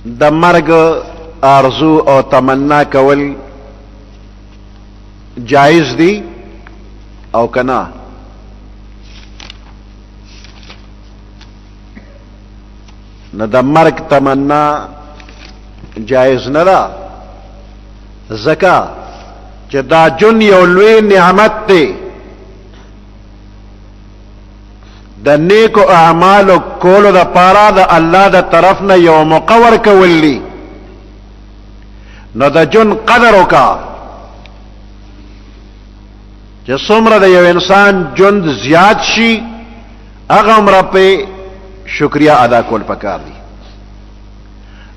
د مرګ آرزو او تمنا کول جائز دی او کنا؟ نو د مرګ تمنا جائز نه ده، ځکه چې دا جون یو لوی نعمت دی، د نیکو اعمالو کولو د پاره د الله د طرف نه یو مقور کول دی. نو د جون قدر وکا چې څومره د یو انسان ژوند زیات شي هغه عمره په شکریہ ادا کول پکار دی.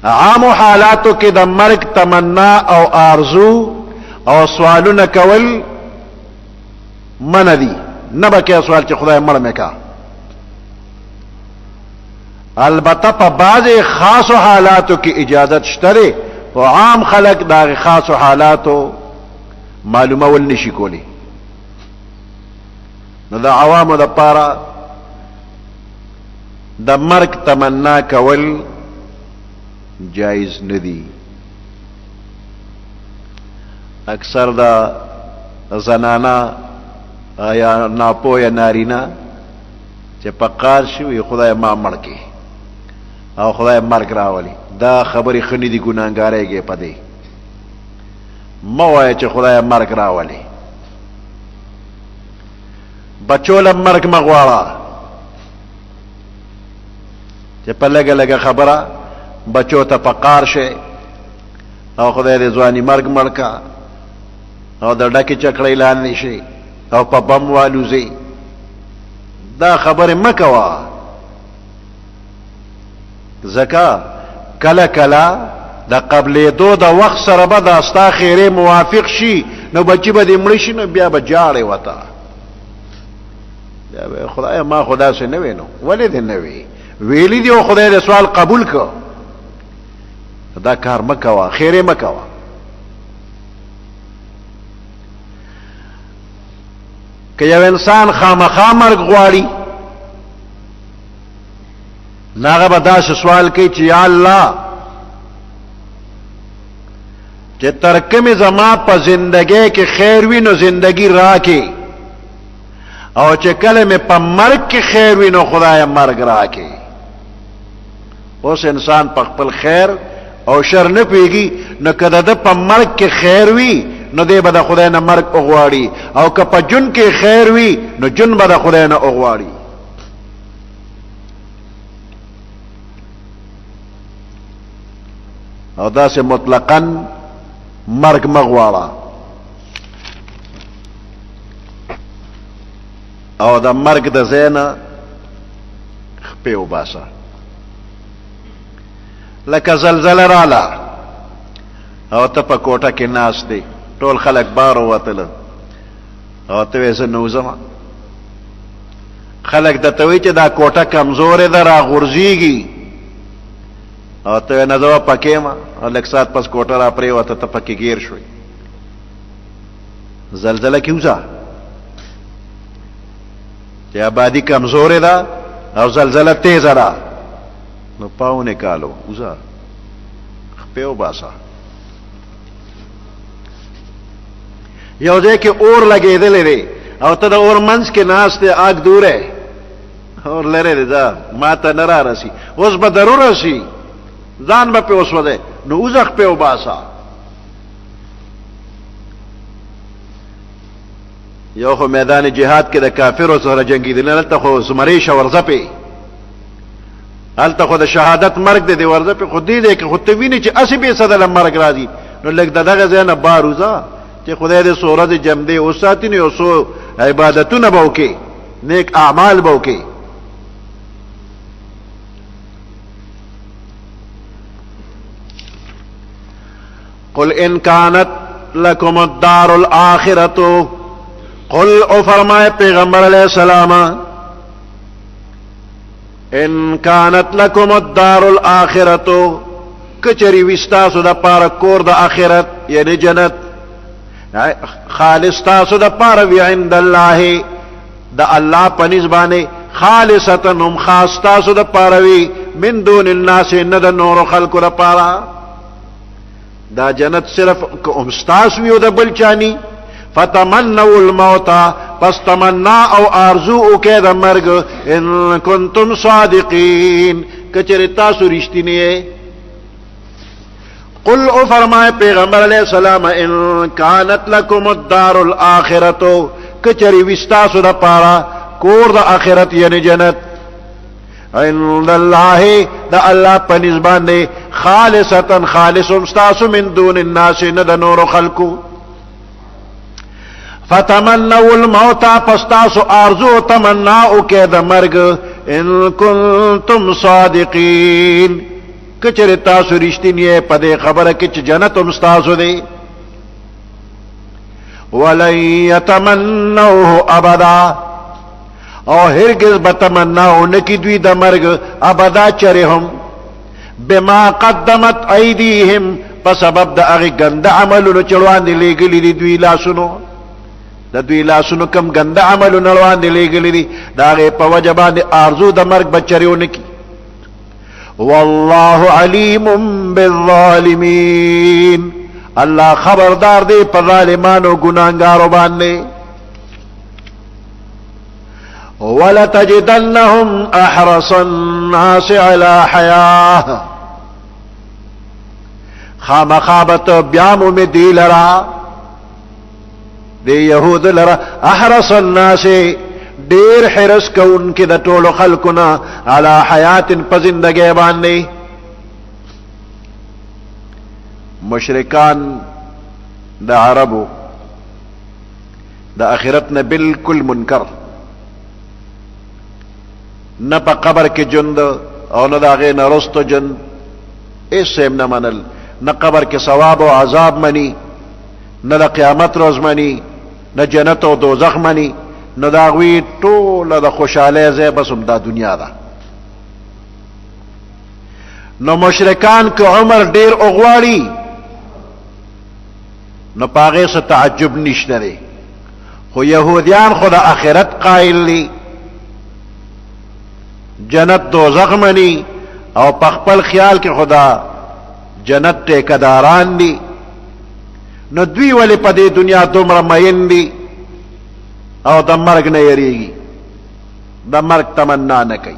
عام حالاتو کې د مرګ تمنا او آرزو او سوالونه کول منع دي، نه به کې سوال چې خدای مړ مې کا. البته په بعض خاصو حالاتو کې اجازت شته، او عام خلق دا خاصو حالاتو معلومول نشي کولی. نو د عوامو د پاره د مرګ تمنا کول جائز ندی. اکثر دا زنانا یا ناپو یا نارینا چې پقار شوی خدای ما مړ کې او خدای مرګ راولي، دا خبرې خنی دي، ګناهګارېږي په دې. مه وایه چې خدای مرګ راولي. بچو له مرګ مه غواړه چې په لږه لږه خبره بچو ته پقار شي او خدای دې ځواني مرګ مړ کا او د ډکې چکړې لاندې شي او په بم والوزي. دا خبرې مه کوه، ځکه کله کله د قبلېدو د وخت سره به دا ستا خیرې موافق شي، نو بچي به دې مړه شي، نو بیا به جاړې وته. خدای ما خدا سے نه وی، نو ولې دې نه وی؟ ویلی دی او خدای دې سوال قبول کو. دا کار مه کوه، خیرې مه کوه. که یو انسان خامخا مرګ غواړي، نو هغه به داسې سوال کوي چې یا الله چې تر کومې زما په زندګۍ کې خیر وي نو زندگی راکې، او چې کله مې په مرګ کې خیر وي نو خدای مرګ راکې. اوس انسان په خپل خیر او شر نه پیږي، نو که د په مرګ کې خیر وي نو دی به د خدای نه مرګ وغواړي، او که په جون کې خیر وي نو جون به د خدای نه وغواړي. او داسې مطلقاً مرګ مه غواړه. او د مرګ د ځای نه خپې وباسه. لکه زلزله راله او ته په کوټه کې ناست دی، ټول خلک بار ووتله او ته وایې زه نه وځم. خلک درته وایي چې دا کوټه کمزورې ده، راغورځېږي، او ته وایې نه زه به پکې یم، او لږ ساعت پس کوټه را پرېوته، ته پکې ګیر شوې. زلزله کې وځه چې آبادی کمزورې ده او زلزله تیزه ده، نو پاو نکالو، وځه خپې وباسه. یو ځای کې اور لګېدلی دی او ته د اور منځ کې ناست دی، آگ دور ہے، اور لرې دی، دا ما ته نه را رسي، اوس به ضرور رسي، ځان به پې وسوځی، نو وځه خپې وباسه. یو خو میدان جهاد کې د کافرو سره جنګېدل، هلته خو زمرې شورځپې، هلته خو د شهادت مرګ دی، د ورځپې خو دې دی که خو ته وینې چې هسې بې صدله مرګ راځي، نو لږ د دغه ځای نه بار وځه چې خدای دې څو ورځې جمدې وساتي، نو یو څو عبادتونه به وکړې، نیک اعمال به وکړې. قل ان كانت لكم الدار الاخرة، قل او فرمائے پیغمبر علیہ السلام، ان كانت لكم الدار الاخرة، کچری وستاسو د پاره کور د آخرت یعنی جنت، خالص تاسو د پاره وی عند الله، د الله په نسبانه خالصتا هم خاص تاسو د پاره وی، من دون الناس ند نور خلق لپارا دا جنت صرف امستاس ویو دا بلچانی فتمنوا الموت پس تمنا او آرزو کے دا مرگ ان کنتم صادقین کچر تاسو رشتینی ہے قل او فرمائے پیغمبر علیہ السلام ان کانت لکم الدار الاخرتو کچری وستاسو دا پارا کور دا آخرت یعنی جنت عند اللہ دا اللہ پنزبان دے خالصتا خالص امستاسو من دون الناس ند نور خلقو فتمنوا الموت پستاسو آرزو تمناؤ کے دا مرگ ان کنتم صادقین کچر تاسو رشتینی پدے خبر کچ جنت امستاسو دے ولن یتمنوه ابدا او ہرگز بتمناؤ نکی دوی دا مرگ ابدا چرهم بما قدمت ایدیهم پسبب دا اغی گند عملو چلوان دی لیگلی دی دوی لاسونو دا دوی لاسونو کم گند عملو نلوان دی لیگلی دی دا اغی پا وجبان دی آرزو دا مرگ بچریو نکی واللہ علیم بالظالمین اللہ خبردار دے پا ظالمانو گناہگارو باندے وَلَتَجِدَنَّهُمْ أَحْرَصَ النَّاسِ عَلَى حَيَاةٍ خامخابت بیامو میں دی لرا دی یہود لرا احرص الناس دیر حرس کو ان کی دا طول خلقنا علی حیات پا زندگی باندے مشرکان دا عربو دا اخرتنا بالکل منکر نہ پا قبر کے جند او نہ دا غین رست جند اس سیم نہ منل نہ قبر کے ثواب و عذاب منی نہ دا قیامت روز منی نہ جنت و دوزخ منی نہ دا غوی طول دا خوشحالے زے بس دا دنیا دا نہ مشرکان کے عمر دیر اغواری نہ پاغے سے تعجب نشترے خو یہودیان خدا آخرت قائل لی جنت دوزخ منی او پخپل خیال کے خدا جنت ٹیکداران دی نو دوی ولی پا دی دنیا دمر مین دی او دا مرگ نیریگی دا مرگ تمنا نکی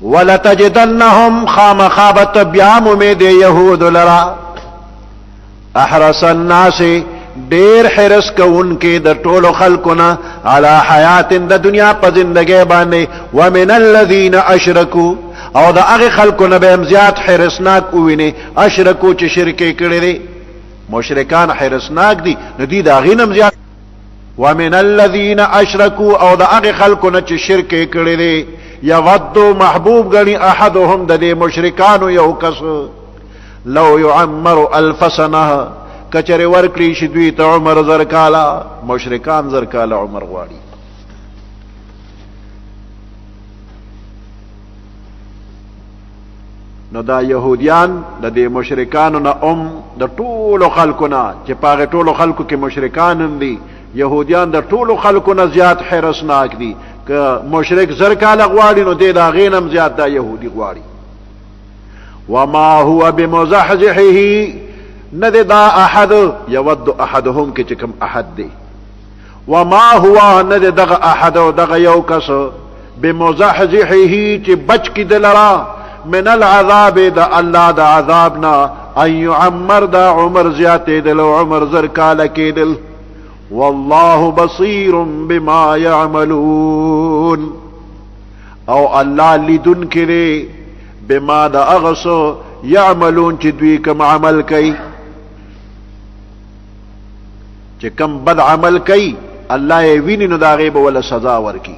وَلَتَجِدَنَّهُمْ خام خابت بیام میں دے یہود لرا احرس الناس دیر حرس کو ان کے در طول خلقنا علی حیات دا دنیا پا زندگی بانے ومن الذین اشرکو او دا اغی خلقنا بے امزیاد حرسناک اوینے اشرکو چی شرکے کردے دے مشرکان حرسناک دی ندی دا اغی نمزیاد ومن الذین اشرکو او دا اغی خلقنا چی شرکے کردے دے یودو محبوب گنی احدهم دا دے مشرکانو یو کس لو یعمر الف سنہ کچر ورکلی شدوی تا عمر زرکالا مشرکان زرکالا عمر غواری نو دا یہودیان دا دے مشرکانو نا دا طول خلقنا چی پاغ طول خلقو کی مشرکان دی یہودیان دا طول خلقنا زیاد حرسناک دی کہ مشرک زرکالا غواری نو دے دا غینم زیاد دا یہودی غواری وما هو بمزحزحه ند دا احد یود احدهم کی چکم احد دی وما هو ند دغ احد دغ یو کس بمزحزحه چی بچ کی دلرا من العذاب دا اللہ دا عذابنا ان یعمر دا عمر زیات دل و عمر زرکال کی دل واللہ بصیر بما یعملون او اللہ لدن کرے بما دا اغسو یعملون چی دوی کم عمل کئی چی کم بد عمل کئی اللہ وینی نو دا غیب ولا سزا ورکی